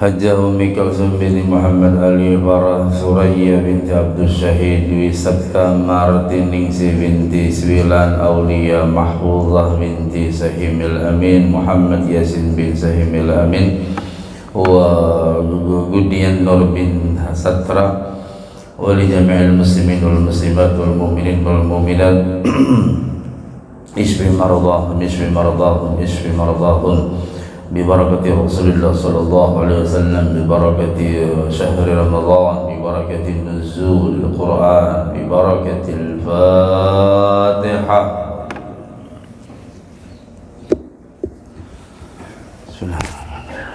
Hajjah Ummi Kalsum binti Muhammad Ali Farah Suraya binti Abdul Syahid Wisabta Marti Ningsi binti Swilan Aulia Mahfuzah binti Sahimil Amin Muhammad Yasin bin Sahimil Amin wa Gudian Nur bin Satra wa li jami'il muslimin wal muslimat wal mu'minin wal mu'minat ishfi maradahum ishfi maradahum ishfi maradahum ببركة رسول الله صلى الله عليه وسلم ببركة شهر رمضان ببركة نزول القرآن ببركة الفاتحة بسم الله الرحمن الرحيم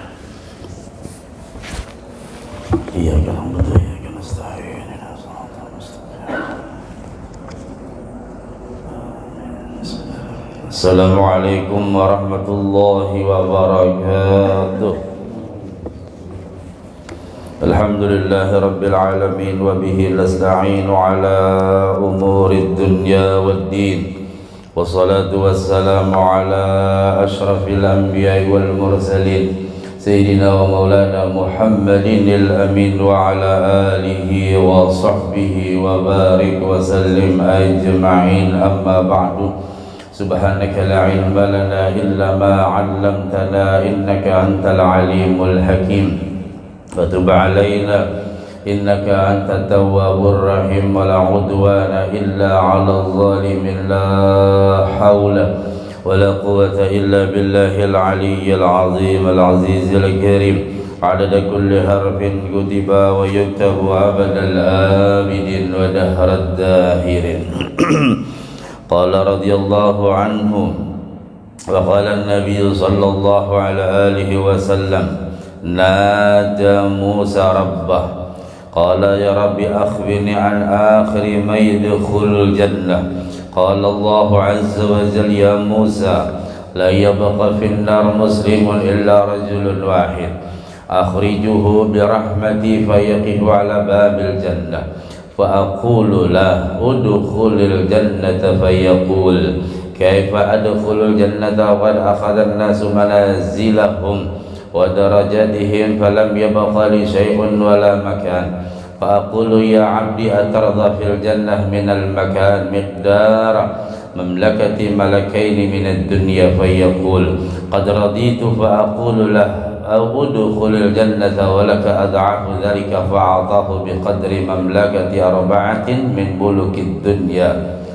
إياك نعبد وإياك نستعين اهدنا الصراط المستقيم Assalamualaikum warahmatullahi wabarakatuh. Alhamdulillahi rabbil alamin wa bihi nasta'inu ala umurid dunya waddin. Wassalatu wassalamu ala ashrafil anbiya'i wal mursalin Sayyidina wa maulana Muhammadin al-amin wa ala alihi wa sahbihi wa barik wa sallim ajma'in amma ba'du. Subhanaka la ilma lana illa ma 'allamtana innaka antal alimul hakim wa tub 'alaina innaka antat tawwabur rahim wa la 'udwana illa 'alal zalimin la haula wa la quwwata illa billahil 'aliyyil 'azim al 'azizil karim 'adada kulli harfin kutiba wa yuktabu abadal abidin wa dahrad dahirin. قال رضي الله عنه وقال النبي صلى الله عليه آله وسلم نادى موسى ربه قال يا رب أخبرني عن آخر من يدخل الجنة قال الله عز وجل يا موسى لا يبقى في النار مسلم إلا رجل واحد أخرجه برحمتي فيقف على باب الجنة فأقول له ادخل الجنة فيقول كيف أدخل الجنة وقد أخذ الناس منازلهم ودرجاتهم فلم يبق لي شيء ولا مكان فأقول يا عبدي أترضى في الجنة من المكان مقدار مملكة ملكين من الدنيا فيقول قد رضيت فأقول له أو ادخل الجنة ولك أضعاف ذلك فأعطاه بقدر مملكة 4 من ملوك الدنيا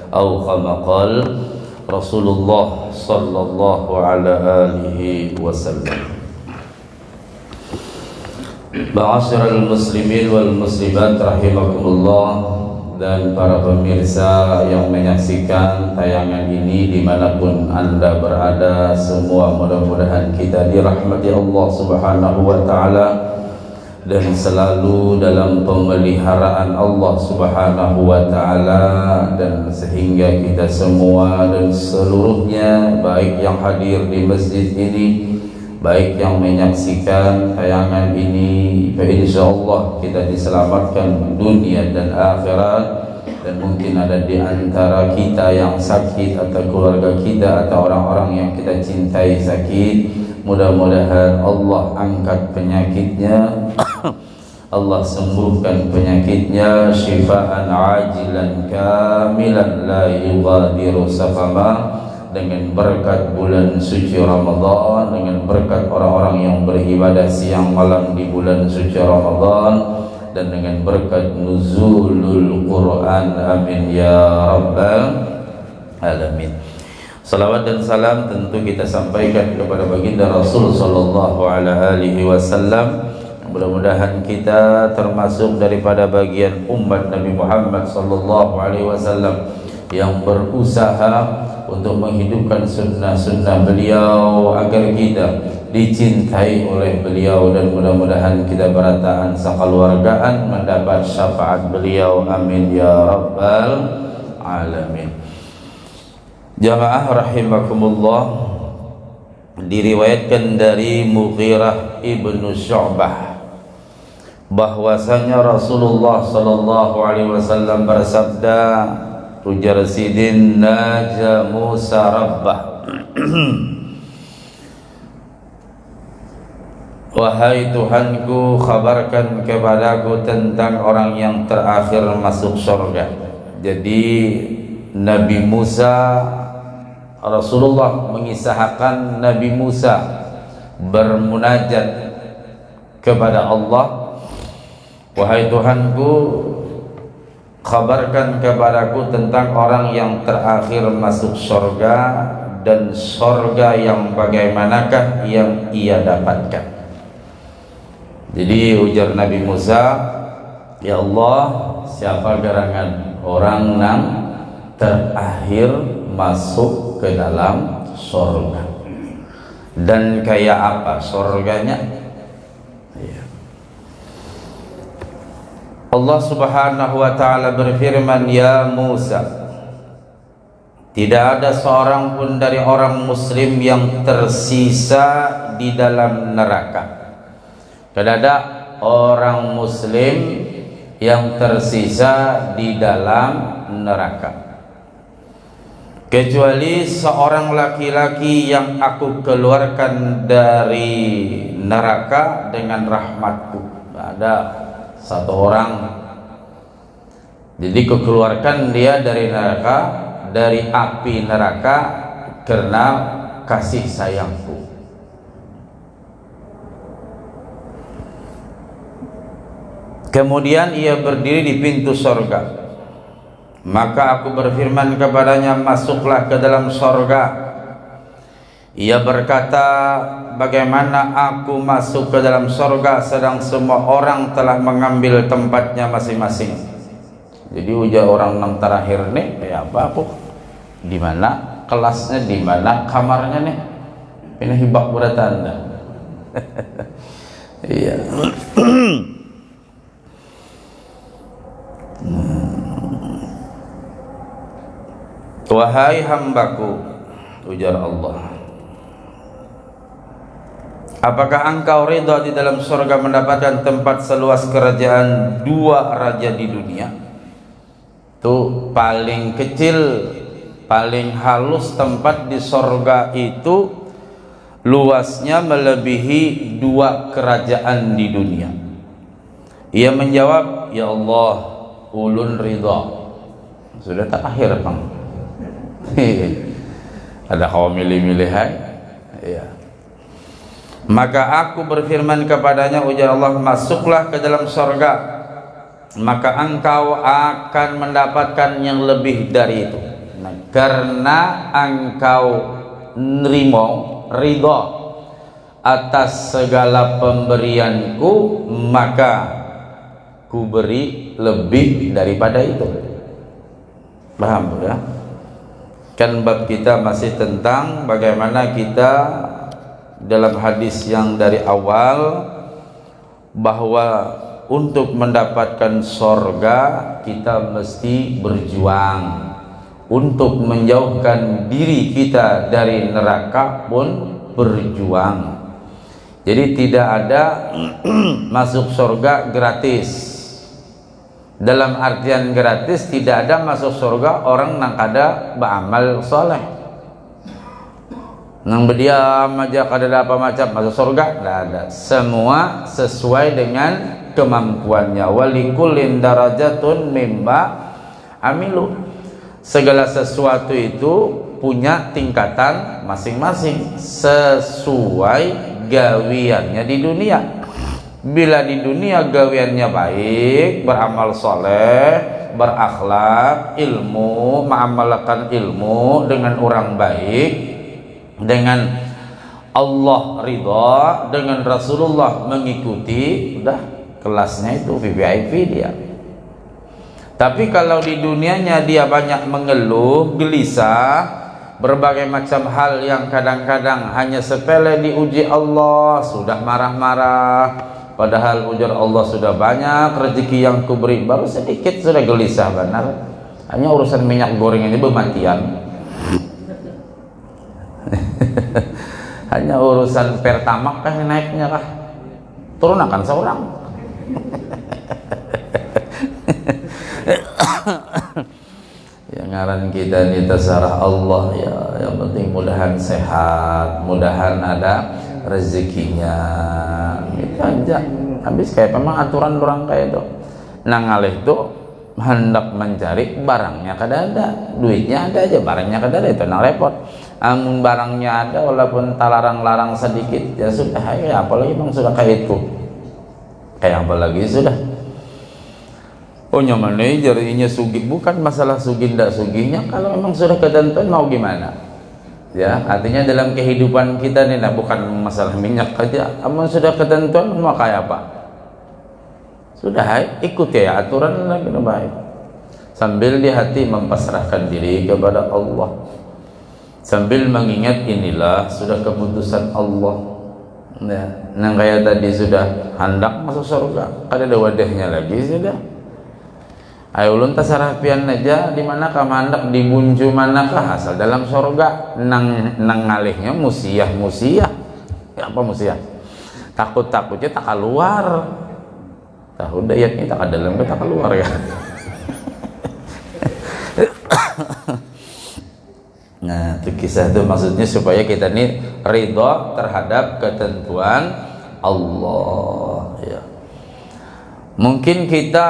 أو كما قال رسول الله صلى الله عليه وسلم. Ma'asyiral muslimin wal muslimat rahimakumullah dan para pemirsa yang menyaksikan tayangan ini dimanapun anda berada semua, mudah-mudahan kita dirahmati Allah subhanahu wa ta'ala dan selalu dalam pemeliharaan Allah subhanahu wa ta'ala, dan sehingga kita semua dan seluruhnya baik yang hadir di masjid ini baik yang menyaksikan tayangan ini, insyaallah kita diselamatkan dunia dan akhirat. Dan mungkin ada di antara kita yang sakit atau keluarga kita atau orang-orang yang kita cintai sakit, mudah-mudahan Allah angkat penyakitnya Allah sembuhkan penyakitnya syifaan ajilan kamilan la yughadiru saqama, dengan berkat bulan suci Ramadan, dengan berkat orang-orang yang beribadah siang malam di bulan suci Ramadan, dan dengan berkat nuzulul Quran, amin ya rabbal alamin. Salawat dan salam tentu kita sampaikan kepada baginda Rasul sallallahu alaihi wasallam. Mudah-mudahan kita termasuk daripada bagian umat Nabi Muhammad sallallahu alaihi wasallam yang berusaha untuk menghidupkan sunnah-sunnah beliau agar kita dicintai oleh beliau, dan mudah-mudahan kita berataan sakeluargaan mendapat syafaat beliau, amin ya rabbal alamin. Jamaah rahimakumullah, diriwayatkan dari Mughirah ibnu Syu'bah bahwasanya Rasulullah sallallahu alaihi wasallam bersabda, ujar sidin naja Musa rabbah Wahai Tuhanku, khabarkan kepadaku tentang orang yang terakhir masuk surga. Jadi Nabi Musa, Rasulullah mengisahkan Nabi Musa bermunajat kepada Allah. Wahai Tuhanku, khabarkan kepadaku tentang orang yang terakhir masuk surga, dan surga yang bagaimanakah yang ia dapatkan. Jadi ujar Nabi Musa, ya Allah, siapa gerangan orang yang terakhir masuk ke dalam surga, dan kayak apa surganya? Ya. Allah Subhanahu wa ta'ala berfirman, ya Musa, tidak ada seorang pun dari orang muslim yang tersisa di dalam neraka. Tidak ada orang muslim yang tersisa di dalam neraka, kecuali seorang laki-laki yang aku keluarkan dari neraka dengan rahmatku. Ada satu orang, jadi kukeluarkan dia dari neraka, dari api neraka, karena kasih sayangku. Kemudian ia berdiri di pintu surga, maka aku berfirman kepadanya, masuklah ke dalam surga. Ia berkata, bagaimana aku masuk ke dalam surga sedang semua orang telah mengambil tempatnya masing-masing? Jadi ujar orang yang terakhir nih, kayak apa aku? Di mana kelasnya, di mana kamarnya nih? Ini hibak buat Anda. Iya. Wahai hambaku, ujar Allah, apakah engkau ridha di dalam surga mendapatkan tempat seluas kerajaan dua raja di dunia? Itu paling kecil, paling halus tempat di surga itu luasnya melebihi dua kerajaan di dunia. Ia menjawab, ya Allah, ulun ridha. Sudah terakhir bang. Ada kau milih-milih, ya. Maka aku berfirman kepadanya, ujar Allah, masuklah ke dalam surga, maka engkau akan mendapatkan yang lebih dari itu. Nah, karena engkau ridha atas segala pemberianku, maka ku beri lebih daripada itu. Paham ya? Kan bab kita masih tentang bagaimana kita dalam hadis yang dari awal, bahwa untuk mendapatkan surga kita mesti berjuang. Untuk menjauhkan diri kita dari neraka pun berjuang. Jadi tidak ada masuk surga gratis. Dalam artian gratis, tidak ada masuk surga orang yang kada beramal soleh, yang berdiam aja kada apa macam masuk surga. Tidak ada. Semua sesuai dengan kemampuannya. Walikullin darajatun mimma amilu. Segala sesuatu itu punya tingkatan masing-masing sesuai gawiannya di dunia. Bila di dunia gawiannya baik, beramal soleh, berakhlak, ilmu, mengamalkan ilmu dengan orang baik, dengan Allah ridha, dengan Rasulullah mengikuti, udah kelasnya itu VIP dia. Tapi kalau di dunianya dia banyak mengeluh, gelisah, berbagai macam hal yang kadang-kadang hanya sepele diuji Allah, sudah marah-marah. Padahal ujar Allah, sudah banyak rezeki yang kuberi, baru sedikit sudah gelisah benar. Hanya urusan minyak goreng ini bermatian. Hanya urusan pertamax kan naiknya kah? Turun akan seorang. Ya ngaran kita ini terserah Allah ya. Yang penting mudahan sehat, mudahan ada rezekinya itu aja. Habis kayak memang aturan orang kayak itu nang ngalih itu hendak mencari barangnya kada ada, duitnya ada aja barangnya kada ada, itu nang repot. Amun barangnya ada walaupun talarang-larang sedikit ya sudah, ya apalagi bang sudah kayak itu, kayak apa lagi sudah. Oh nyaman nih jadinya sugih, bukan masalah sugih ndak sugihnya, kalau memang sudah ketentuan mau gimana ya. Artinya dalam kehidupan kita nih, nah bukan masalah minyak aja, amun sudah ketentuan mau kayak apa sudah, ikuti ya aturan lagi baik, sambil di hati mempasrahkan diri kepada Allah, sambil mengingat inilah sudah keputusan Allah ya. Nang kayak tadi sudah hendak masuk surga, kada ada wadahnya lagi sudah. Ayo ulun tasarapian aja di manakah mandak dibunju manakah asal dalam surga. Nang ngalihnya musiah ya, apa musiah, takutnya tak keluar. Tahu dayatnya tak ada dalam, tak keluar ya. Nah itu kisah itu maksudnya supaya kita ini ridha terhadap ketentuan Allah ya. Mungkin kita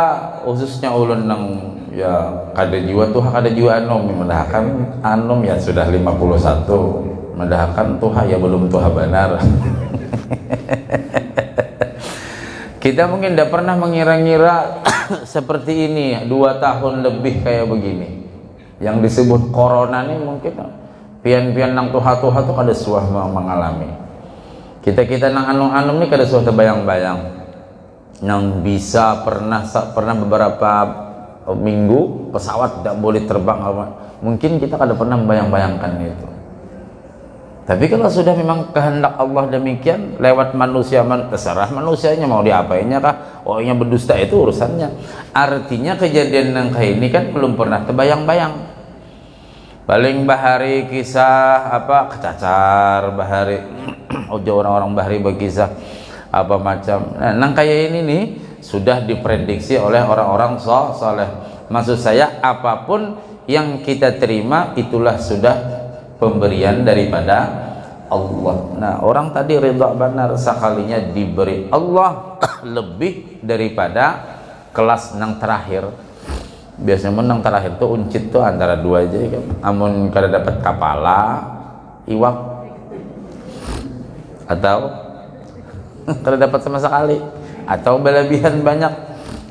khususnya ulun nang ya kada jiwa tuh kada jiwa anom mendahkan anom ya sudah 51 mendahkan tuha ya belum tuha benar. Kita mungkin tidak pernah mengira-ngira seperti ini 2 tahun lebih kayak begini. Yang disebut corona ini mungkin pian-pian nang tuha-tuha tuh kada suah mengalami. Kita nang anu-anu ini kada suah terbayang-bayang. Nang bisa pernah beberapa minggu pesawat tidak boleh terbang, mungkin kita kada pernah membayang-bayangkan itu. Tapi kalau sudah memang kehendak Allah demikian lewat manusia, terserah manusianya mau diapainnya kah, oh yang berdusta itu urusannya. Artinya kejadian yang kayak ini kan belum pernah terbayang-bayang. Paling bahari kisah apa kecacar bahari ojo orang-orang bahari berkisah apa macam. Nah, nang kayak ini nih sudah diprediksi oleh orang-orang soleh. Maksud saya apapun yang kita terima itulah sudah pemberian daripada Allah. Nah orang tadi ridha benar sekalinya diberi Allah lebih daripada kelas nang terakhir. Biasanya menang terakhir tuh uncit tuh antara 2 aja kan. Amun kada dapat kapala iwak atau kada dapat sama sekali atau berlebihan banyak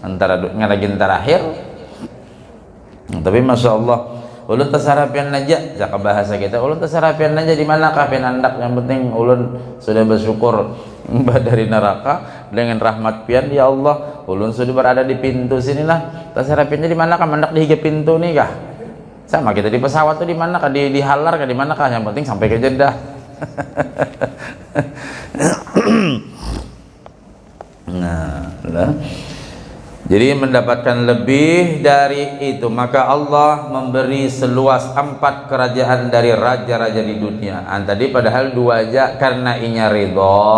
antara ngalagin terakhir. Tapi masya Allah ulun tasarapian aja jaka bahasa kita, ulun tasarapian aja di manakah penandak, yang penting ulun sudah bersyukur dari neraka dengan rahmat pian ya Allah, ulun sudah berada di pintu sinilah. Tasarapiannya di manakah mandak di hingga pintu nih kah, sama kita di pesawat tuh di manakah, di halar kah, di manakah, yang penting sampai ke Jeddah. Nah lah. Jadi mendapatkan lebih dari itu, maka Allah memberi seluas 4 kerajaan dari raja-raja di dunia. Tadi padahal 2 aja karena inya ridho.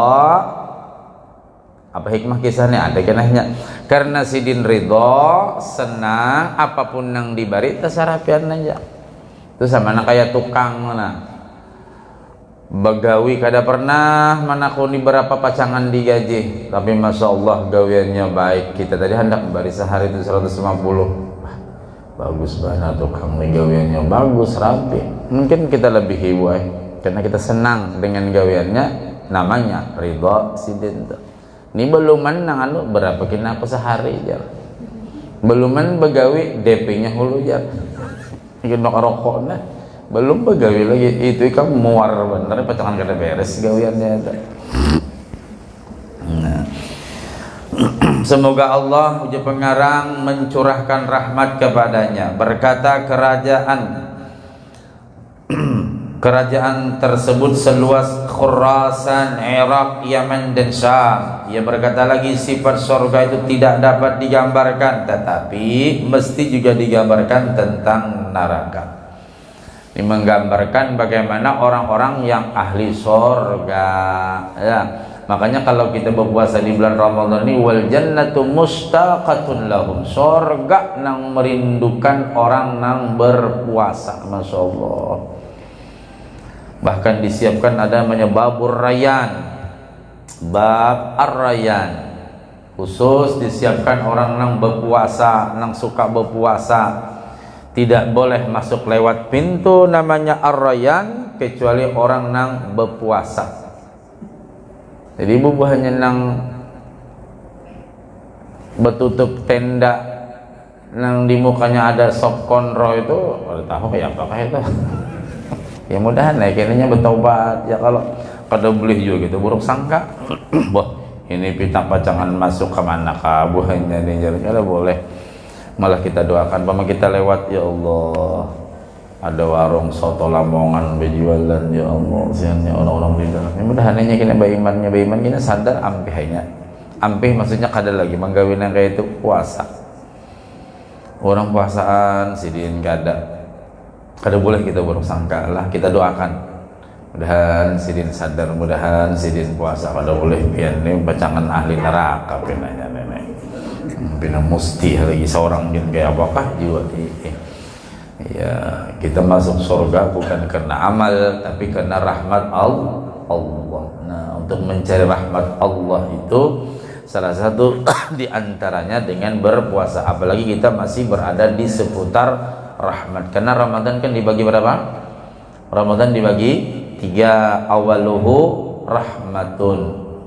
Apa hikmah kisahnya? Ada kenahnya. Karena sidin ridho, senang apapun yang diberi tasarapian aja. Itu sama anak kayak tukang mana. Bagawi kada pernah menakuni berapa pacangan digaji, tapi masya Allah gawiannya baik. Kita tadi hendak bari sehari itu 150. Bagus banget tukang gawiannya, bagus rapi. Mungkin kita lebih hiwai karena kita senang dengan gawiannya, namanya ridha sidin. Ini beluman nang anu berapa kena aku sehari jar. Beluman begawi DP-nya hulu jar. Ikan rokok nah. Belum begawi lagi itu kan muar bener pacangan kada beres gawiannya itu. Nah. Semoga Allah uji pengarang mencurahkan rahmat kepadanya. Berkata kerajaan tersebut seluas Khurasan, Irak, Yaman dan Syam. Ia berkata lagi sifat surga itu tidak dapat digambarkan, tetapi mesti juga digambarkan tentang neraka. Ini menggambarkan bagaimana orang-orang yang ahli surga ya. Makanya kalau kita berpuasa di bulan Ramadan ini, wal jannatu mustaqatun lahum, surga nang merindukan orang nang berpuasa. Masya Allah. Bahkan disiapkan ada namanya babur rayyan, Bab Ar-Rayyan, khusus disiapkan orang nang berpuasa, nang suka berpuasa, tidak boleh masuk lewat pintu namanya Ar-Rayyan kecuali orang nang berpuasa. Jadi ibu hanya nang bertutup tenda nang di mukanya ada sop konro itu, tahu kayak apakah itu? Ya mudahan ya kayaknya bertobat ya, kalau kada boleh juga gitu buruk sangka. Wah, ini pitang pacangan masuk ke mana kabuhannya nih, jadi boleh. Malah kita doakan pama kita lewat, ya Allah ada warung soto Lamongan berjualan, ya Allah siannya orang-orang di dalam. Ya mudahan nya kena baimannya kena sadar ampihnya. Ampih maksudnya kada lagi menggawin yang kayak itu puasa. Orang puasaan sidin kada boleh kita buruk sangka lah, kita doakan mudahan sidin sadar, mudahan sidin puasa, kada boleh pian ini bacangan ahli neraka pinanya nenek pina musti lagi seorang jin kayak apakah jiwa ya. Kita masuk surga bukan karena amal tapi karena rahmat Allah. Nah, untuk mencari rahmat Allah itu salah satu diantaranya dengan berpuasa, apalagi kita masih berada di seputar rahmat, karena Ramadan kan dibagi berapa? Ramadan dibagi 3, awaluhu rahmatun,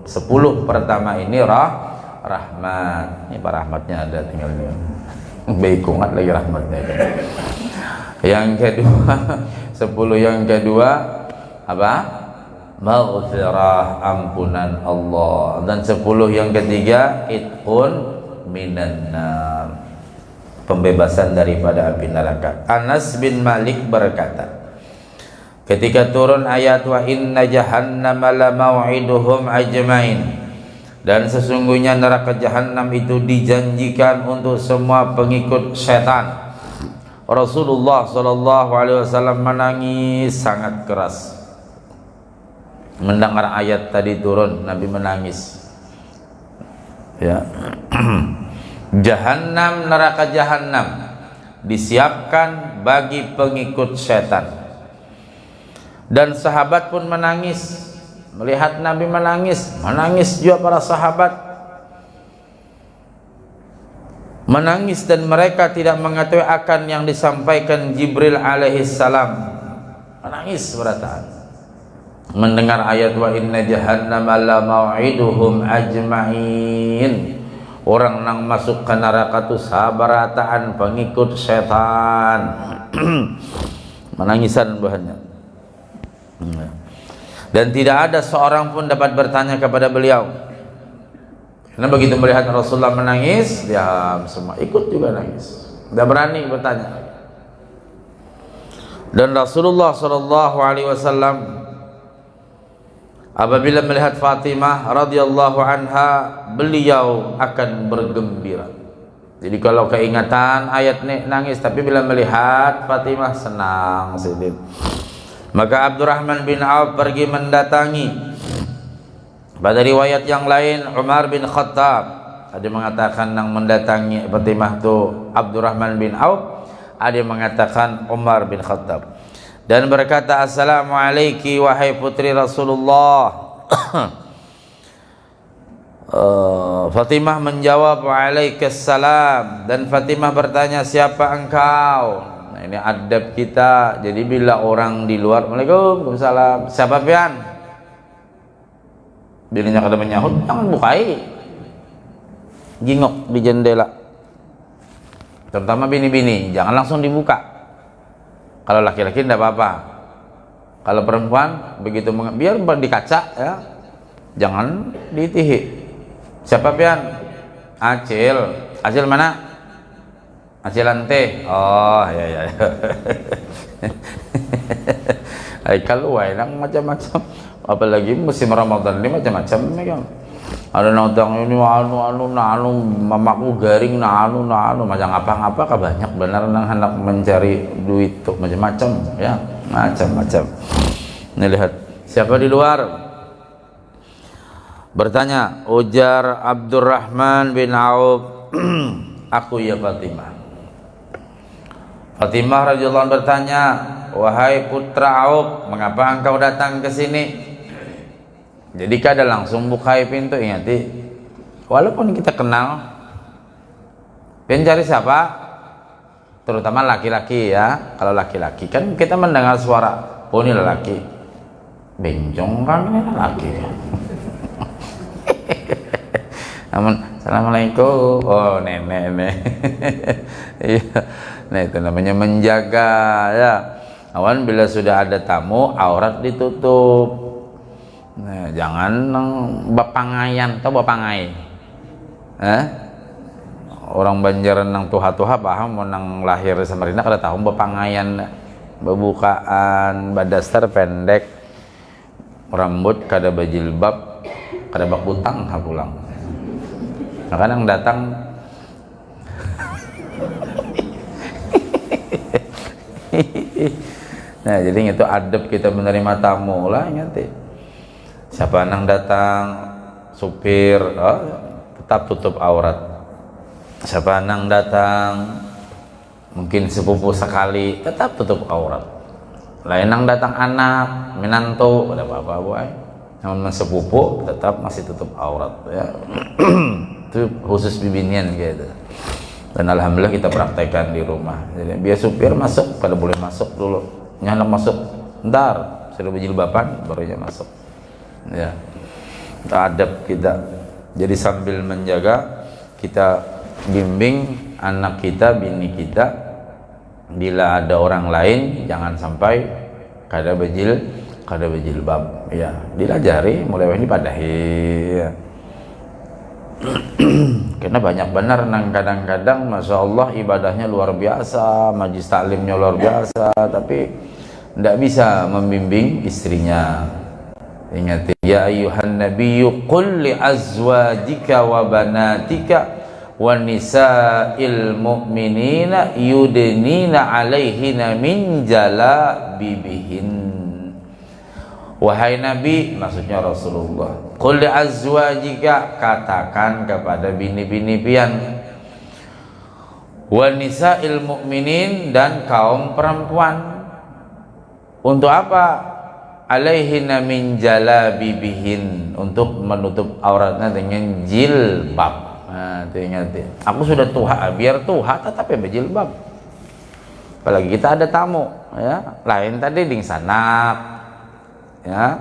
10 pertama ini rahmat. Ini Pak rahmatnya ada, tinggal ini beikungat lagi rahmatnya. Yang kedua 10 yang kedua apa? Maghfirah, ampunan Allah. Dan 10 yang ketiga itqun minan nar, pembebasan daripada api neraka. Anas bin Malik berkata, ketika turun ayat wa inna jahannama la mau'iduhum ajmain, dan sesungguhnya neraka jahanam itu dijanjikan untuk semua pengikut setan, Rasulullah SAW menangis sangat keras. Mendengar ayat tadi turun, Nabi menangis. Ya. Jahannam, neraka jahanam disiapkan bagi pengikut setan. Dan sahabat pun menangis melihat Nabi menangis juga para sahabat menangis, dan mereka tidak mengetahui akan yang disampaikan Jibril alaihissalam. Menangis berataan mendengar ayat wa inna jahannama la mau'iduhum ajma'in. Orang nang masuk ke neraka tu sabarataan pengikut setan. Menangisan bahannya. Dan tidak ada seorang pun dapat bertanya kepada beliau, karena begitu melihat Rasulullah menangis, dia semua ikut juga nangis, tidak berani bertanya. Dan Rasulullah SAW apabila melihat Fatimah radhiyallahu anha, beliau akan bergembira. Jadi kalau keingatan ayat nangis, tapi bila melihat Fatimah senang sedih. Maka Abdurrahman bin Auf pergi mendatangi. Pada riwayat yang lain Umar bin Khattab, ada mengatakan yang mendatangi Fatimah itu Abdurrahman bin Auf, ada yang mengatakan Umar bin Khattab, dan berkata, assalamualaikum wahai putri Rasulullah. Fatimah menjawab waalaikumsalam, dan Fatimah bertanya, siapa engkau? Nah, ini adab kita. Jadi bila orang di luar, waalaikumsalam, siapa pian? Bilanya kada menyahut, jangan bukai, jingok di jendela, terutama bini-bini, jangan langsung dibuka. Kalau laki-laki tidak apa-apa, kalau perempuan begitu biar di kaca ya, jangan ditihi. Siapa pian? Acil mana? Acilante. Oh ya. Kalau wainang macam-macam, apalagi musim Ramadan ini macam-macam megang. Ada nonton ini anu mamaku garing anu macam apa banyak benar nang hendak mencari duit tuh macam-macam ya, macam-macam. Ini lihat siapa di luar. Bertanya, ujar Abdurrahman bin Auf, aku ya Fatimah. Fatimah radhiyallahu anha bertanya, wahai putra Auf, mengapa engkau datang ke sini? Jadi kada langsung buka pintu, ingati walaupun kita kenal, cari siapa, terutama laki-laki ya. Kalau laki-laki kan kita mendengar suara, oh ini laki, bencong kan ini laki. Namun assalamualaikum, oh nenek. Iya, nah itu namanya menjaga ya. Awan bila sudah ada tamu, aurat ditutup. Nah, jangan bapangayan, tau bapangai? Orang Banjaran nang tuha-tuha paham, mau nang lahir Samarinda kada tahu bapangayan, bebukaan, badastar pendek, rambut kada bajilbab, kada bak butang pulang. Maka yang datang nah jadi itu adab kita menerima tamu lah, ingat. Siapa nang datang, supir, tetap tutup aurat. Siapa nang datang, mungkin sepupu sekali, tetap tutup aurat. Lain nang datang anak, menantu, ada apa-apa boy. Namun sepupu tetap masih tutup aurat ya. Itu khusus bibinian gitu. Dan alhamdulillah kita praktekkan di rumah. Jadi biar supir masuk, kada boleh masuk dulu. Nyanak masuk, ntar sudah berjilbaban barunya masuk. Ya, adab kita. Jadi sambil menjaga, kita bimbing anak kita, bini kita, bila ada orang lain jangan sampai kada bejilbab ya, dilajari mulai ini padahi ya. Karena banyak benar nang kadang-kadang masya Allah ibadahnya luar biasa, majlis taklimnya luar biasa, tapi tidak bisa membimbing istrinya. Ingat, ya ayuhan nabiyyu qul li azwajika wa banatika wa nisa'il mu'minina yudnina 'alaihina min jalabibihin. Wahai Nabi, maksudnya Rasulullah, qul li azwajika, katakan kepada bini-bini pian, wa nisa'il mu'minin, dan kaum perempuan, untuk apa? Alaihina min jalabibihin, untuk menutup auratnya dengan jilbab. Nah, itu ingat ya. Aku sudah tuha, biar tuha tetap ya berjilbab. Apalagi kita ada tamu ya. Lain tadi ding sanak ya.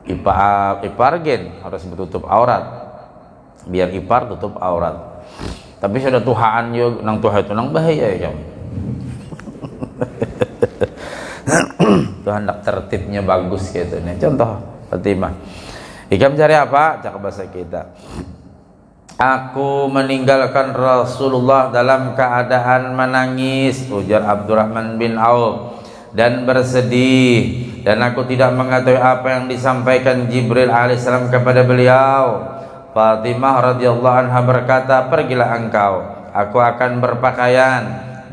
Ipar gen harus bertutup aurat. Biar ipar tutup aurat. Tapi sudah tuhaan yo nang tuha itu nang bahaya ya. Tuhan hendak tertibnya bagus gitu nih. Contoh Fatimah, ikam cari apa? Cakap bahasa kita. Aku meninggalkan Rasulullah dalam keadaan menangis, ujar Abdurrahman bin Auf, dan bersedih, dan aku tidak mengetahui apa yang disampaikan Jibril alaihissalam kepada beliau. Fatimah radhiyallahu anha berkata, pergilah engkau, aku akan berpakaian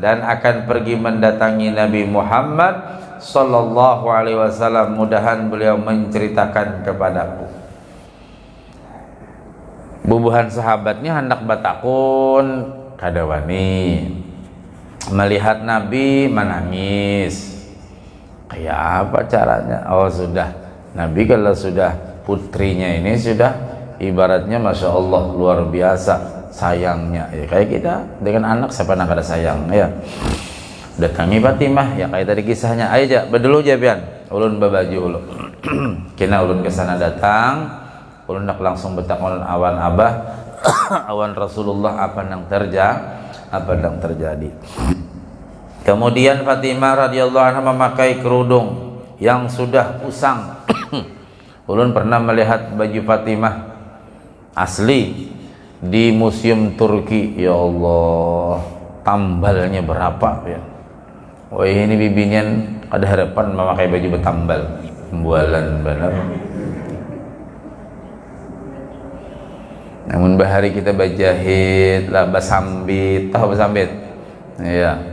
dan akan pergi mendatangi Nabi Muhammad sallallahu alaihi wasallam, mudahan beliau menceritakan kepadaku. Bubuhan sahabatnya hendak batakun kadawani, melihat Nabi menangis. Kayak apa caranya? Oh sudah, Nabi kalau sudah putrinya ini sudah ibaratnya masya Allah luar biasa sayangnya ya, kayak kita dengan anak siapa nak ada sayang ya. Datangi Fatimah ya kayak tadi kisahnya aja bedelu jabian ulun babaju ulun kena ulun kesana datang, ulun nak langsung betakon awan abah awan Rasulullah apa yang terjadi. Kemudian Fatimah radhiyallahu anha memakai kerudung yang sudah usang. Ulun pernah melihat baju Fatimah asli di museum Turki, ya Allah, tambalnya berapa ya. Wah ini bibinian ada harapan memakai baju bertambal, pembualan benar. Namun bahari kita bajahit lah, basambit, tahu basambit? Iya.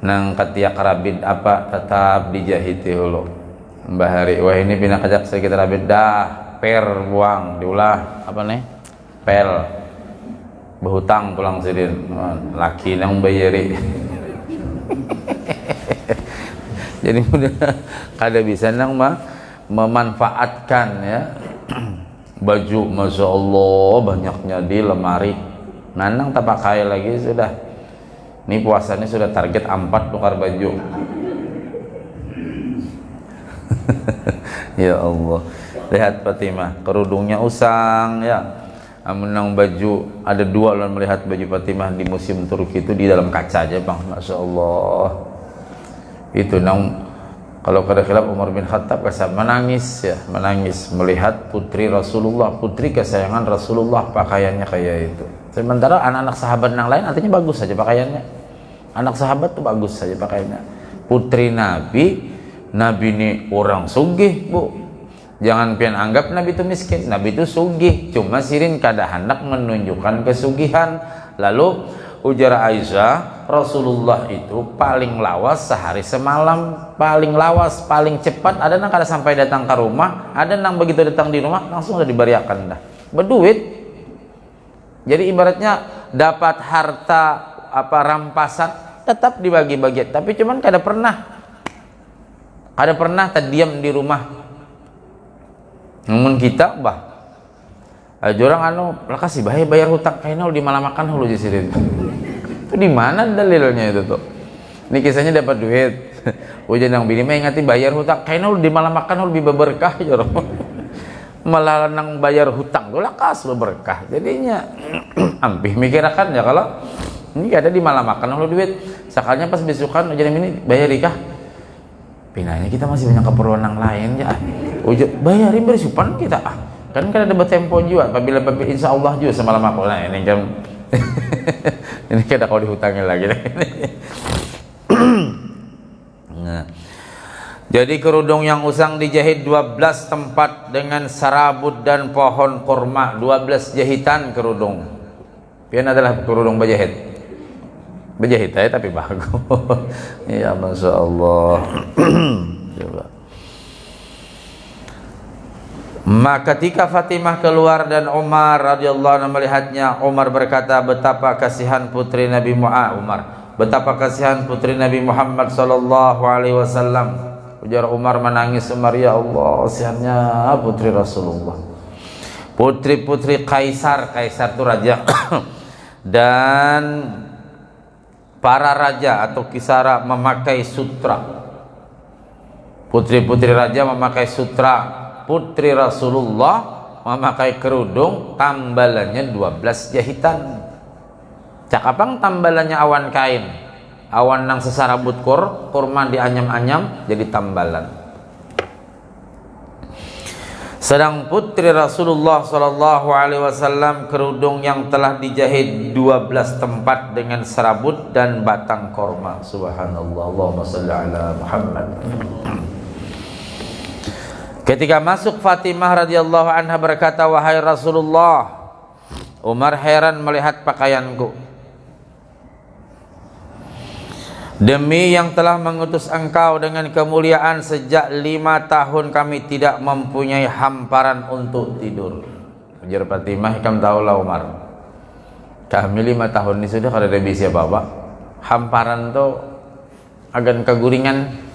Nang ketiak rabid apa tetap dijahit dulu. Bahari, wah ini pindah kajak sedikit rabid dah, per buang, diulah apa nih? Pel. Berhutang pulang sidin, laki nang bayari. Jadi mudah kada bisa nang memanfaatkan ya baju masya Allah banyaknya di lemari, nanang tak pakai lagi sudah. Ini puasanya sudah target 4 tukar baju. Ya Allah, lihat Fatimah kerudungnya usang ya. Menang baju ada 2 lalu melihat baju Fatimah di museum Turki itu di dalam kaca aja bang, masya Allah. Itu nang kalau kada khilaf Umar bin Khattab kasar menangis ya, menangis melihat putri Rasulullah, putri kesayangan Rasulullah pakaiannya kayak itu. Sementara anak-anak sahabat yang lain artinya bagus saja pakaiannya. Anak sahabat tuh bagus saja pakaiannya. Putri Nabi, Nabi ini orang sugih bu. Jangan pian anggap Nabi itu miskin, Nabi itu sugih, cuma sirin kada hendak menunjukkan kesugihan. Lalu ujar Aisyah, Rasulullah itu paling lawas sehari semalam, paling lawas, paling cepat. Ada yang kada sampai datang ke rumah, ada yang begitu datang di rumah langsung udah diberiakan dah, berduit. Jadi ibaratnya dapat harta apa rampasan tetap dibagi-bagi, tapi cuman kada pernah terdiam di rumah. Namun kita bah orang anu kasih bayar hutang kayaknya di malam makan hulu jisirin. Itu di mana dalilnya itu tuh? Ini kisahnya dapat duit. Ujian yang bini mah ingati bayar hutang kayaknya di malam makan lebih berberkah jorong. Malah nang bayar hutang tuh lakas berberkah. Jadinya ampih mikirakan ya kalau ini ada di malam makan hulu duit. Sakalnya pas besukan ujian ini bayar ikah. Pinanya kita masih banyak keperluan yang lain ya. Bayarin berisupan kita kan ada tempo juga apabila insya Allah juga semalam aku nah ini kan ini kita kalau dihutangin lagi nah. Jadi kerudung yang usang dijahit 12 tempat dengan serabut dan pohon kurma, 12 jahitan kerudung. Pian adalah kerudung berjahit ya tapi bagus. Ya masya Allah. Coba. Maka ketika Fatimah keluar dan Umar radhiyallahu anhu melihatnya, Umar berkata, betapa kasihan putri Nabi betapa kasihan putri Nabi Muhammad sallallahu alaihi wasallam. Ujar Umar menangis, Umar, ya Allah kasihannya putri Rasulullah. Putri-putri Kaisar itu raja dan para raja atau kisara memakai sutra. Putri-putri raja memakai sutra. Putri Rasulullah memakai kerudung tambalannya 12 jahitan. Cakapang tambalannya awan kain, awan nang sesarabut kurma dianyam-anyam jadi tambalan. Sedang putri Rasulullah sallallahu alaihi wasallam kerudung yang telah dijahit 12 tempat dengan serabut dan batang kurma. Subhanallah, Allahumma shalli ala Muhammad. Ketika masuk Fatimah radhiyallahu anha berkata, wahai Rasulullah, Umar heran melihat pakaianku. Demi yang telah mengutus engkau dengan kemuliaan, sejak 5 tahun kami tidak mempunyai hamparan untuk tidur. Ujar Fatimah, kamu tahu lah Umar, kami 5 tahun ini sudah kada ada bisi apa-apa. Hamparan tuh agan keguringan.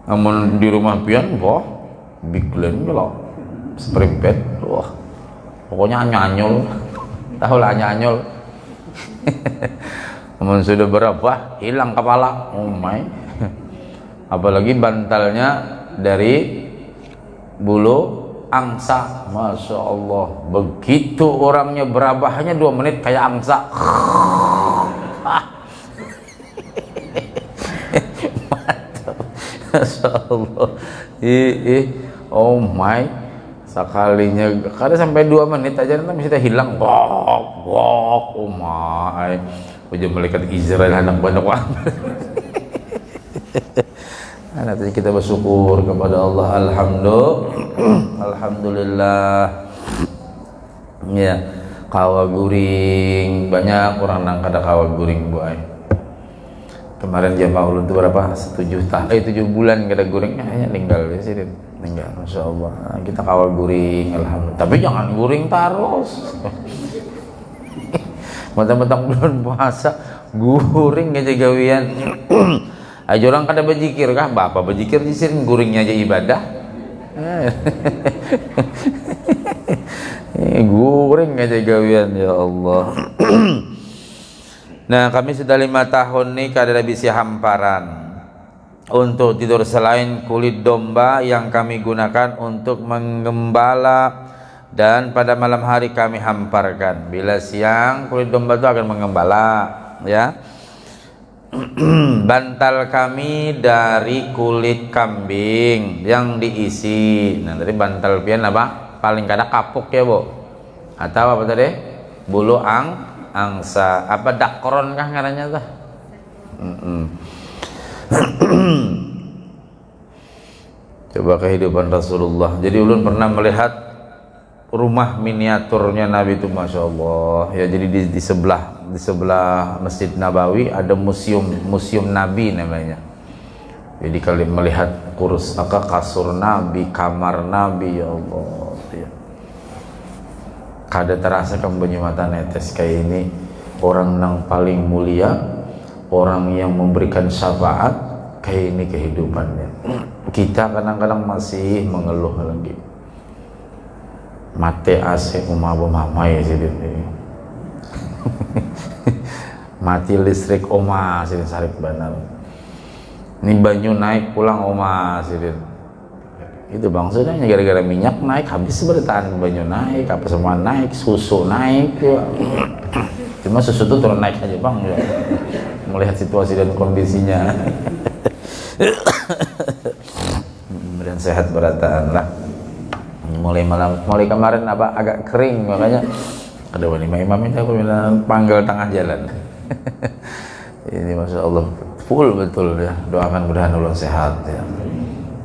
Namun di rumah pian boh biglen lo sprimpet wah pokoknya anyanyol, tahu lah anyanyol. Namun sudah berapa hilang kepala, oh my. Apalagi bantalnya dari bulu angsa, masya Allah. Begitu orangnya berabahnya 2 menit kayak angsa. Masya Allah. Oh my, sekalinya kada sampai 2 menit aja nanti bisa hilang. Wok, oh my. Udah malaikat Israel anak banyak banget. Nanti kita bersyukur kepada Allah. Alhamdulillah. Ya, kawa guring banyak orang nang kada kawa guring buai. Kemarin jamaah ulun itu berapa? 7 bulan kada guring, hanya tinggal di sini. Tinggal, masya Allah. Nah, kita kawal guring, alhamdulillah. Tapi jangan guring terus. Mentang-mentang bulan puasa, guring aja gawian. Aja orang kada berzikir kah? Bapak berzikir di sini, guringnya aja ibadah. Goreng aja gawian, ya Allah. Nah, kami sudah 5 tahun nih kada bisa hamparan untuk tidur selain kulit domba yang kami gunakan untuk menggembala, dan pada malam hari kami hamparkan. Bila siang kulit domba itu akan menggembala, ya. Bantal kami dari kulit kambing yang diisi. Nah, dari bantal pian apa? Paling kada kapuk ya, Bu. Atau apa tadi? Bulu angsa. Apa dakron kah ngarannya tuh? Coba kehidupan Rasulullah. Jadi ulun pernah melihat rumah miniaturnya Nabi itu, Masya Allah ya. Jadi di sebelah Masjid Nabawi ada museum Nabi namanya. Jadi kalian melihat kasur Nabi, kamar Nabi, ya Allah ya. Kada terasa kamu mata netes kayak ini orang yang paling mulia, orang yang memberikan syafaat, kayak ini kehidupannya. Kita kadang-kadang masih mengeluh lagi. Mate AC mamai sih ini. Mati listrik oma sih sarip benar. Ini banyu naik pulang oma sih. Itu maksudnya gara-gara minyak naik habis bertahan, banyu naik, apa semua naik, susu naik ya. Cuma susu itu turun naik aja bang ya. Melihat situasi dan kondisinya. Dan sehat berataan lah. Mulai kemarin apa agak kering, makanya ada imam itu aku bilang panggil tengah jalan. Ini Masya Allah full betul ya. Doakan mudahan Allah sehat ya.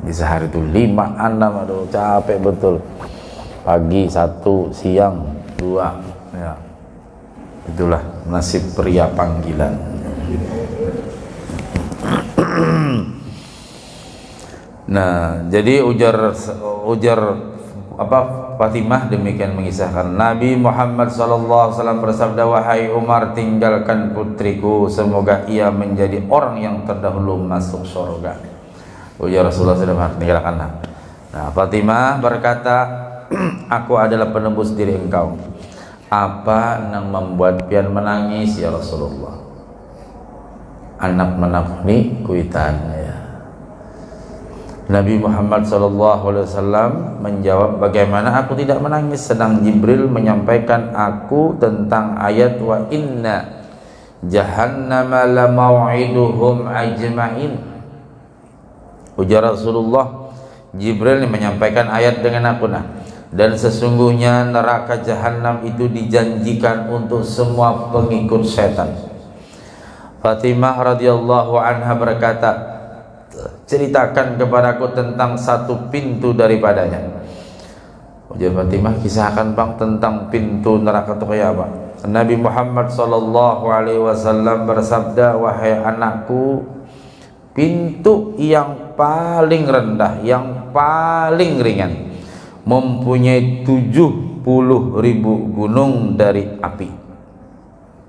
Di sehari itu 5, 6, aduh capek betul. Pagi 1, siang 2 ya. Itulah nasib pria panggilan. Nah, jadi ujar Fatimah demikian mengisahkan, Nabi Muhammad SAW bersabda, wahai Umar, tinggalkan putriku, semoga ia menjadi orang yang terdahulu masuk surga. Ujar Rasulullah SAW, tinggalkanlah. Nah, Fatimah berkata, aku adalah penebus diri engkau. Apa yang membuat pian menangis ya Rasulullah? Anak menakuni kuitan ya. Nabi Muhammad SAW menjawab, bagaimana aku tidak menangis sedang Jibril menyampaikan aku tentang ayat wa inna jahannama la mau'iduhum ajma'in. Ujar Rasulullah, Jibril menyampaikan ayat dengan aku, dan sesungguhnya neraka jahanam itu dijanjikan untuk semua pengikut setan. Fatimah radhiyallahu anha berkata, ceritakan kepadaku tentang satu pintu daripadanya. Ujar Fatimah, kisahkan bang tentang pintu neraka itu kayak apa? Nabi Muhammad SAW bersabda, wahai anakku, pintu yang paling rendah, yang paling ringan, mempunyai 70.000 gunung dari api,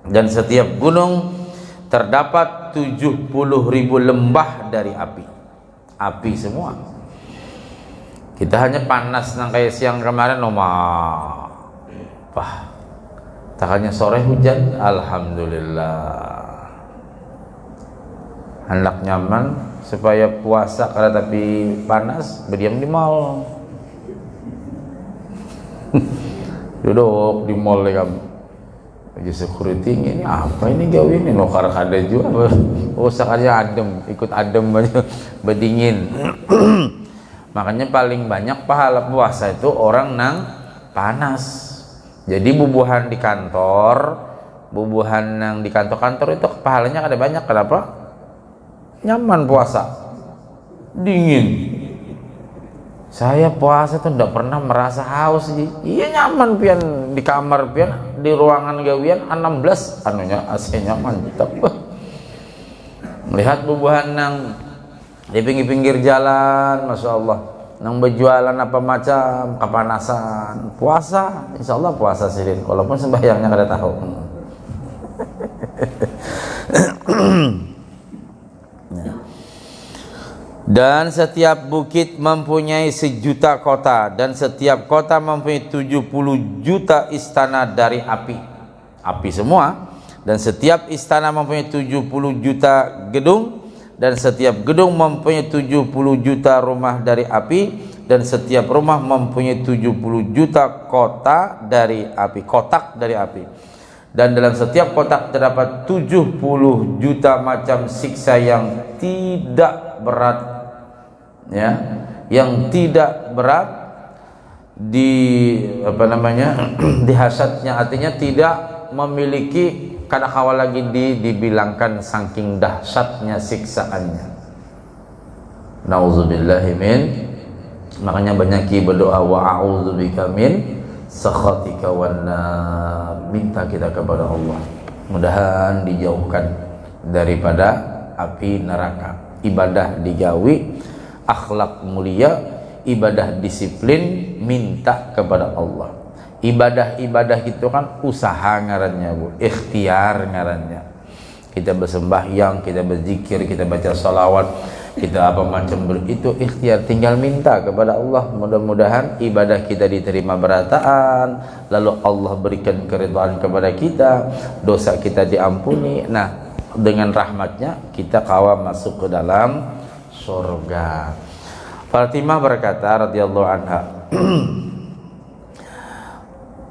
dan setiap gunung terdapat 70.000 lembah dari api. Api semua. Kita hanya panas nang kayak siang kemarin takanya sore hujan, alhamdulillah. Hendak nyaman supaya puasa kada tapi panas, berdiam di mall. Duduk di mall ya kamu. Aja security ini apa ini gawe ini lokar kada juga. Oh sakarnya adem, ikut adem aja bedingin. Makanya paling banyak pahala puasa itu orang nang panas. Jadi bubuhan di kantor itu pahalanya kada banyak. Kenapa? Nyaman puasa, dingin. Saya puasa tuh tidak pernah merasa haus. Iya nyaman pian di kamar pian di ruangan gawian 16 anunya AC-nya mantap. Melihat bubuhan nang di pinggir-pinggir jalan, Masya Allah, nang berjualan apa macam, kepanasan. Puasa, insya Allah puasa sirin, walaupun sembahyangnya kada tahu. Dan setiap bukit mempunyai 1.000.000 kota, dan setiap kota mempunyai 70 juta istana dari api. Api semua. Dan setiap istana mempunyai 70 juta gedung, dan setiap gedung mempunyai 70 juta rumah dari api, dan setiap rumah mempunyai 70 juta kota dari api, kotak dari api. Dan dalam setiap kotak terdapat 70 juta macam siksa yang tidak berat, ya, yang tidak berat di di hasadnya, artinya tidak memiliki kadang-kala lagi dibilangkan saking dahsyatnya siksaannya. Nauzubillahi min, makanya banyak berdoa wa a'udzubika min sakhatika wan nar, minta kita kepada Allah mudahan dijauhkan daripada api neraka. Ibadah digawi, akhlak mulia, ibadah disiplin, minta kepada Allah. Ibadah-ibadah itu kan usaha ngarannya, Bu, ikhtiar ngarannya. Kita bersembahyang, kita berzikir, kita baca salawat, kita apa macam itu ikhtiar, tinggal minta kepada Allah. Mudah-mudahan ibadah kita diterima berataan, lalu Allah berikan keridhaan kepada kita, dosa kita diampuni. Nah, dengan rahmatnya kita kawal masuk ke dalam surga. Fatimah berkata radhiyallahu anha,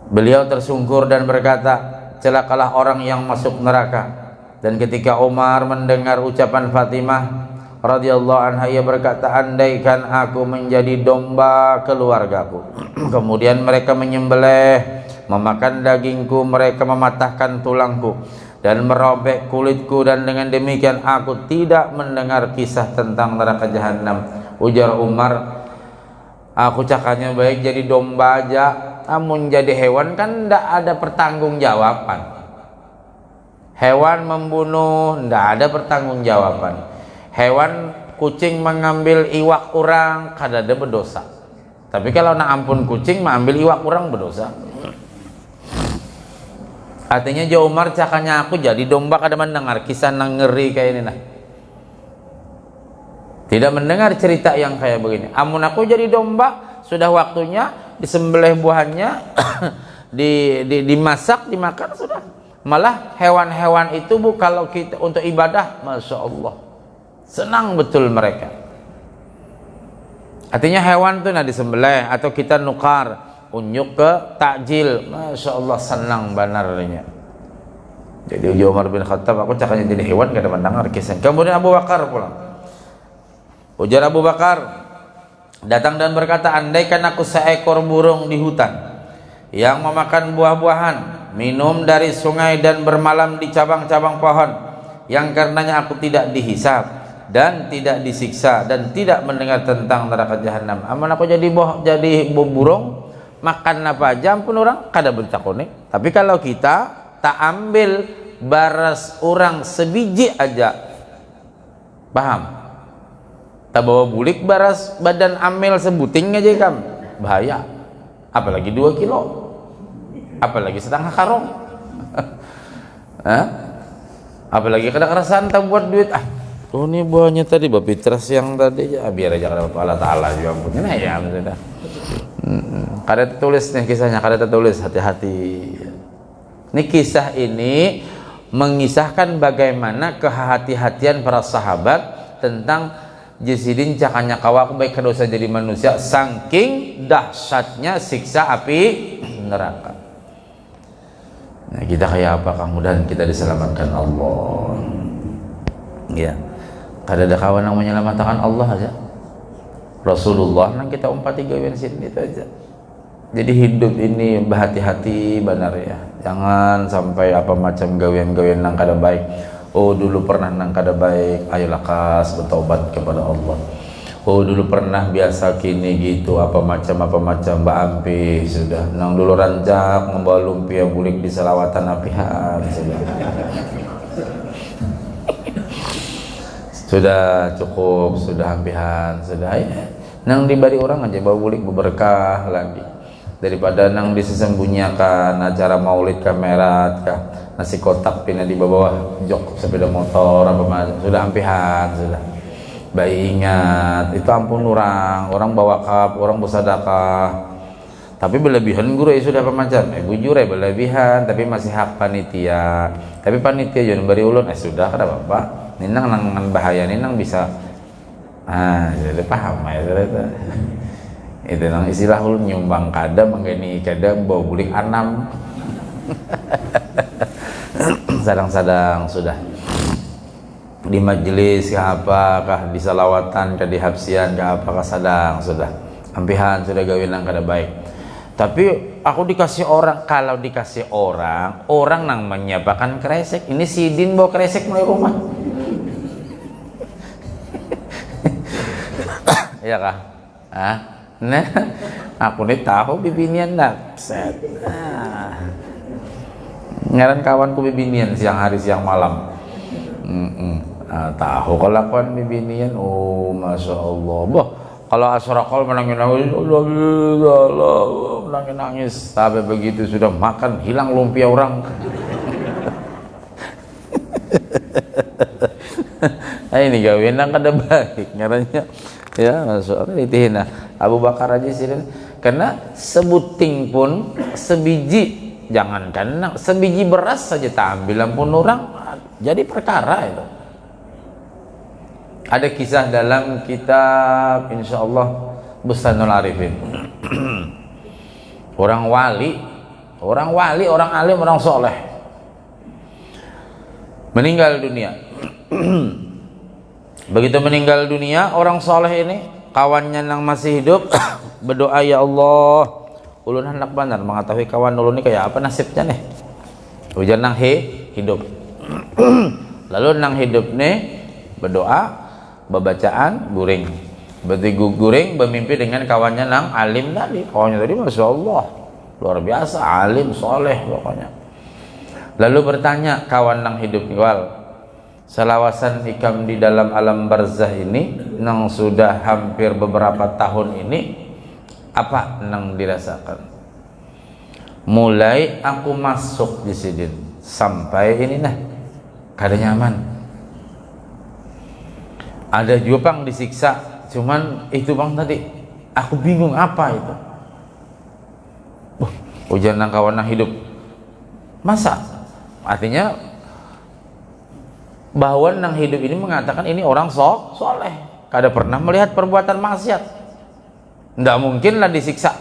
beliau tersungkur dan berkata, celakalah orang yang masuk neraka. Dan ketika Umar mendengar ucapan Fatimah radhiyallahu anha, ia berkata, andaikan aku menjadi domba keluargaku, kemudian mereka menyembelih, memakan dagingku, mereka mematahkan tulangku dan merobek kulitku, dan dengan demikian aku tidak mendengar kisah tentang neraka jahanam. Ujar Umar, aku cakanya baik jadi domba aja, namun jadi hewan kan tidak ada pertanggungjawaban. Hewan membunuh tidak ada pertanggungjawaban. Hewan kucing mengambil iwak orang kada ada berdosa. Tapi kalau nak ampun kucing mengambil iwak orang berdosa. Artinya Jo Umar cakanya aku jadi domba kada mendengar kisah nang ngeri kayak ini nah. Tidak mendengar cerita yang kayak begini. Amun aku jadi domba, sudah waktunya disembelih buahannya, dimasak, dimakan sudah. Malah hewan-hewan itu Bu, kalau kita untuk ibadah, masya Allah, senang betul mereka. Artinya hewan itu nah disembelih atau kita nukar, unyuk ke takjil, masya Allah senang banarnya. Jadi Umar bin Khattab, aku cakanya jadi hewan gak ada mendengar kisah. Kemudian Abu Bakar pulang. Ujar Abu Bakar, datang dan berkata, andaikan aku seekor burung di hutan yang memakan buah-buahan, minum dari sungai dan bermalam di cabang-cabang pohon, yang karenanya aku tidak dihisab dan tidak disiksa dan tidak mendengar tentang neraka jahanam. Aman aku jadi burung, makan apa aja pun orang kada bertakone. Tapi kalau kita tak ambil baras orang sebiji aja, paham? Tak bawa bulik baras badan amel sebuting aja kam, bahaya. Apalagi 2 kilo, apalagi setengah karung. Apalagi kadang-kadang tak buat duit. Oh ini buahnya tadi babi teras yang tadi ya, biar aja kada Allah Ta'ala juga punya. Nah ya sudah. Kada tertulis nih kisahnya, kada tertulis, hati-hati. Ini kisah ini mengisahkan bagaimana kehati-hatian para sahabat tentang Jasidin cakanya kawaku baik dosa jadi manusia, saking dahsyatnya siksa api neraka. Nah kita kayak apa Kang? Mudah kita diselamatkan Allah. Ya, kada ada kawan yang menyelamatkan Allah aja. Rasulullah nang kita umpati gawean sini itu aja. Jadi hidup ini berhati-hati benar ya. Jangan sampai apa macam gawean-gawean nang kada baik. Oh dulu pernah nang kada baik, ayolah kas bertobat kepada Allah. Oh dulu pernah biasa kini gitu apa macam Mbak Ampi sudah nang dulu rancak membawa lumpia bulik di selawatan apihan sudah cukup, sudah ampihan, sudah ya. Nang dibari orang aja bawa bulik berberkah lagi daripada nang disembunyikan acara maulid kamera kah nasi kotak pindah di bawah jok sepeda motor apa macam, sudah ampihan sudah. Baik ingat, itu ampun orang bawakaf, orang bersedekah. Tapi berlebihan guru ya sudah pemacam. Bujur ya berlebihan, tapi masih hak panitia. Tapi panitia jangan beri ulun, sudah kada apa-apa. Ninang nangan bahaya, ninang bisa. Jadi paham ya itu. Itu nang istilah ulun nyumbang kada, menggani kada bawa bulik anam. Sadang-sadang sudah. Di majelis kah apakah di salawatan kah di habsian kah apakah sadang sudah ampihan sudah gawin nang kada baik. Tapi aku dikasih orang, kalau dikasih orang nang menyiapkan kresek. Ini sidin bawa kresek mulai rumah. Iya kah? Nah, aku nih tahu bibinian nak set. Ngaran kawanku bibinian siang hari siang malam. Tahu kelakuan bibinian. Oh masya Allah. Boh, kalau asrakal menangis-nangis, menangis-nangis sampai begitu sudah makan hilang lumpia orang. Ini gawin nang kada baik ngarannya. Ya masya Allah itihna Abu Bakar aja sih, karena sebuting pun sebiji, jangankan sebiji beras saja tak ambil pun orang jadi perkara itu. Ada kisah dalam kitab insyaallah Bustanul Arifin. Orang wali, orang alim, orang soleh meninggal dunia. Begitu meninggal dunia, orang soleh ini kawannya yang masih hidup berdoa, ya Allah, ulun hendak benar mengetahui kawan ulun ini kayak apa nasibnya nih. Ujar nang hidup. Lalu nang hidup nih berdoa, babacaan guring. Berarti guring bermimpi dengan kawannya nang alim tadi. Kawannya tadi masya Allah luar biasa, alim soleh pokoknya. Lalu bertanya kawan nang hidup wal, selawasan ikam di dalam alam barzah ini nang sudah hampir beberapa tahun ini, apa nang dirasakan? Mulai aku masuk di sini sampai ini nah kada nyaman. Ada juga pang disiksa, cuman itu bang tadi aku bingung apa itu. Ujian nang kawan nang hidup, masa artinya bahwa nang hidup ini mengatakan ini orang soleh, kada pernah melihat perbuatan maksiat, ndak mungkinlah disiksa.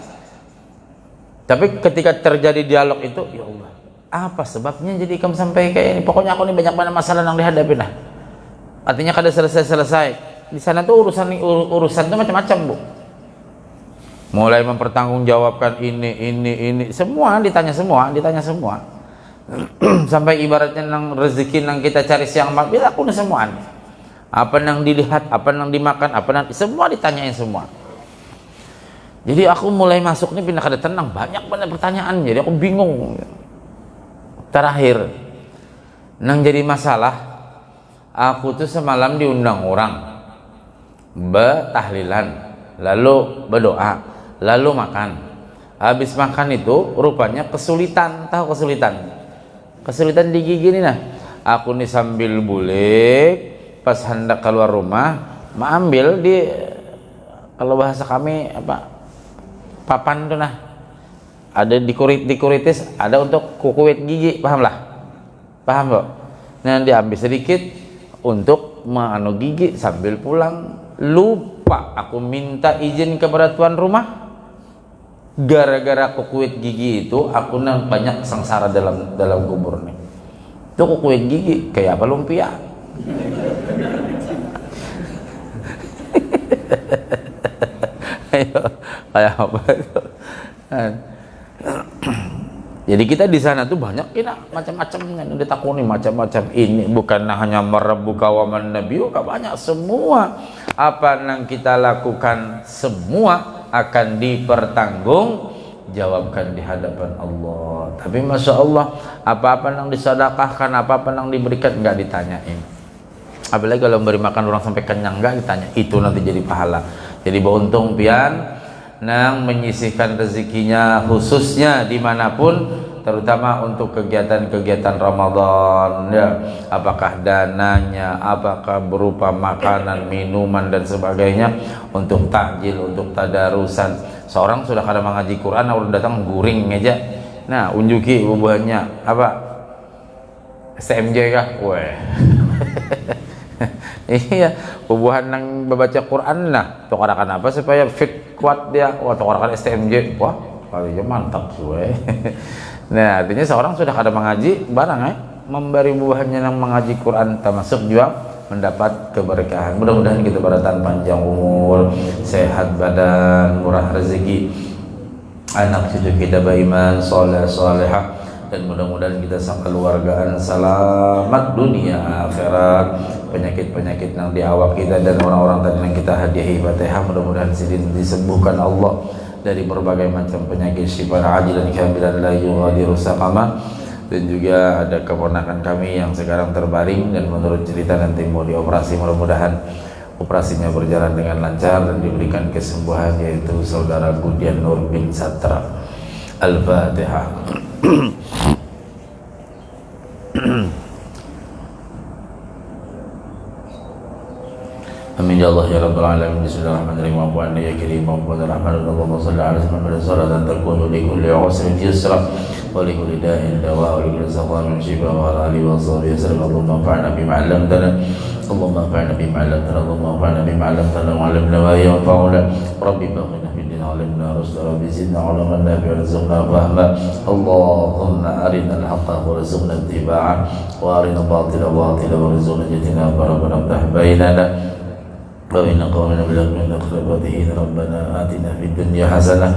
Tapi ketika terjadi dialog itu, ya Allah, apa sebabnya jadi kamu sampai kayak ini? Pokoknya aku ini banyak masalah yang dihadapi nah. Artinya kada selesai. Di sana tuh urusan tuh macam-macam, Bu. Mulai mempertanggungjawabkan ini semua ditanya semua. Sampai ibaratnya nang rezeki nang kita cari siang malam, bila aku semua. Apa nang dilihat, apa nang dimakan, apa nang semua ditanyain semua. Jadi aku mulai masuk nih pindah kada tenang, banyak pertanyaan, jadi aku bingung. Terakhir nang jadi masalah, aku tuh semalam diundang orang betahlilan, lalu berdoa, lalu makan. Habis makan itu rupanya kesulitan, tahu kesulitan di gigi nih nah. Aku nih sambil bulik pas hendak keluar rumah, ambil di, kalau bahasa kami apa, papan tuh nah, ada dikuritis, ada untuk kukuit gigi, paham kok. Nah diambil sedikit untuk menganu gigi sambil pulang, lupa aku minta izin kepada tuan rumah. Gara-gara kukuit gigi itu aku banyak sengsara dalam kubur nih. Itu kukuit gigi kayak apa lumpia. Ayo, kayak apa itu? Jadi kita di sana tuh banyak macam-macam yang ditakuni, macam-macam ini bukan hanya merebuka waman nabiyuka, banyak semua apa yang kita lakukan semua akan dipertanggung jawabkan di hadapan Allah. Tapi masya Allah, apa-apa yang disedekahkan, apa-apa yang diberikan nggak ditanyain. Apalagi kalau memberi makan orang sampai kenyang nggak ditanya, itu nanti jadi pahala. Jadi beruntung pian nang menyisihkan rezekinya khususnya dimanapun terutama untuk kegiatan-kegiatan Ramadan ya, apakah dananya, apakah berupa makanan, minuman dan sebagainya, untuk takjil, untuk tadarusan. Seorang sudah kadang mengaji Quran, orang datang guring aja. Nah, unjuki bubuhannya apa? STMJ kah? Weh. Iya, bubuhan nang membaca Quran nah, tokarakan apa supaya fit kuat dia. Wah, tokarakan STMJ. Wah, kalinya mantap suwe. Nah, artinya seorang sudah kadang mengaji barang memberi buahnya yang mengaji Quran, termasuk juga mendapat keberkahan. Mudah-mudahan kita beratan panjang umur, sehat badan, murah rezeki, anak cucu kita beriman, soleh solehah, dan mudah-mudahan kita sang keluargaan selamat dunia akhirat. Penyakit-penyakit yang di awak kita dan orang-orang tadi yang kita hadiahi Fatihah, mudah-mudahan disembuhkan Allah dari berbagai macam penyakit, syifa ajilan kamilan la yughadiru saqama. Dan juga ada keponakan kami yang sekarang terbaring dan menurut cerita nanti mau dioperasi, mudah-mudahan operasinya berjalan dengan lancar dan diberikan kesembuhan, yaitu saudara Budian Nur bin Satra. Al-Fatihah. Amin ya Allah ya Rabbal Alamin. Bismillahirrahmanirrahim. Wa anna ya karim wa rahman. Allahumma shalli ala Muhammad salatan takunu li kulli usrin yusra wa li kulli da'in dawa wa li kulli saqamin shifa wa ala alihi wa sahbihi sallam. Allahumma fa'alna bima 'allamtana. Allahumma fa'alna bima 'allamtana. Allahumma fa'alna bima 'allamtana wa 'allimna ma yanfa'una. Rabbi baghina fid din 'allimna rusda rabbi zidna 'ilman nafi'an warzuqna fahma. Allahumma arina al-haqqa warzuqna ittiba'ah wa arina al-batila batila warzuqna ijtinaba. Rabbana iftah bainana وإن قومنا بلغنا اختلافاتهم ربنا آتنا في الدنيا حسنة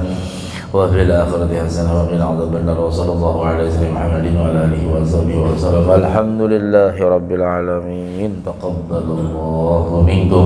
وفي الآخرة حسنة وقنا عذاب النار. وصلى الله على سيدنا محمد وعلى آله وصحبه وسلم. الحمد لله رب العالمين. تقبل الله منكم.